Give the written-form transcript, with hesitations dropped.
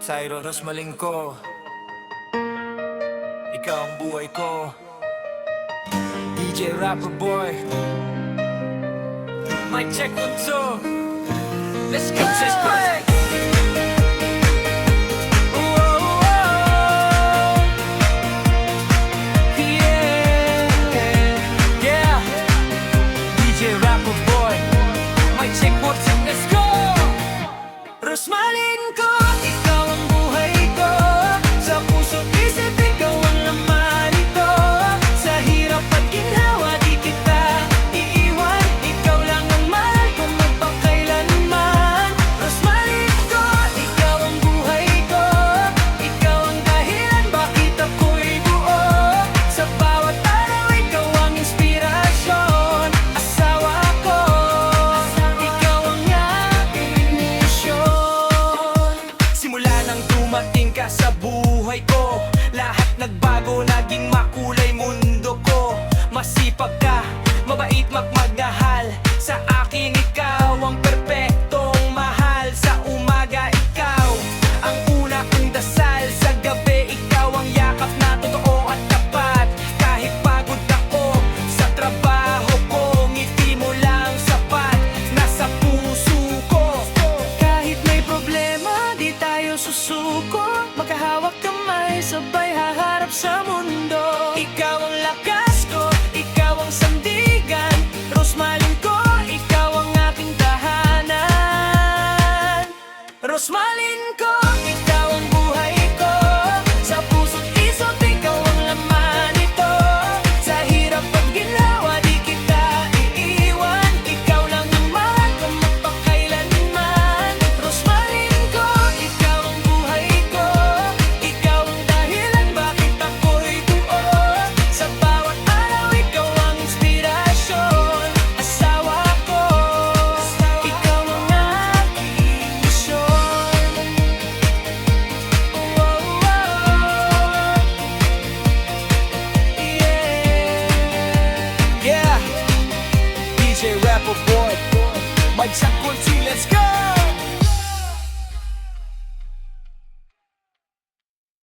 Cyro Rosmaling ko, ikaw ang buhay ko. DJ Rapper Boy, mic check 1, 2. Let's go, let's go. Rosmaling ko, ikaw ang buhay ko. Sa puso't isip, ikaw ang laman ito. Sa hirap at ginhawa, di kita iiwan. Ikaw lang ang mahal ko magpakailanman. Rosmaling ko, ikaw ang buhay ko. Ikaw ang dahilan bakit ako'y buo. Sa bawat araw, ikaw ang inspirasyon. Asawa ko, ikaw ang aking misyon. Simula nang dumating ka sa buhay ko, lahat nagbago, naging makulay mundo ko. Masipag ka, mabait, magmahal. Sa akin ikaw ang perpektong mahal. Sa umaga ikaw ang una kong dasal. Sa gabi ikaw ang yakap na totoo at tapat. Kahit pagod ako sa trabaho ko, ngiti mo lang sapat. Nasa puso ko, kahit may problema, di tayo susuko. Magkahawak kamay, sabay haharap sa mundo. Ikaw ang lakas ko, ikaw ang sandigan. Rosmaling ko, ikaw ang aking tahanan. Rosmaling ko, ikaw ang buhay ko. Sa puso't isip, ikaw ang laman ito. Sa hirap at ginhawa, di kita iiwan. Ikaw lang ang mahal ko magpakailanman. Rosmaling ko, ikaw ang buhay ko. Ikaw ang dahilan bakit ako'y buo. Sa bawat araw, ikaw ang inspirasyon. Asawa ko, ikaw ang aking misyon. Oh, oh, oh. Yeah, DJ Rapper Boy, mic check 1, 2, let's go.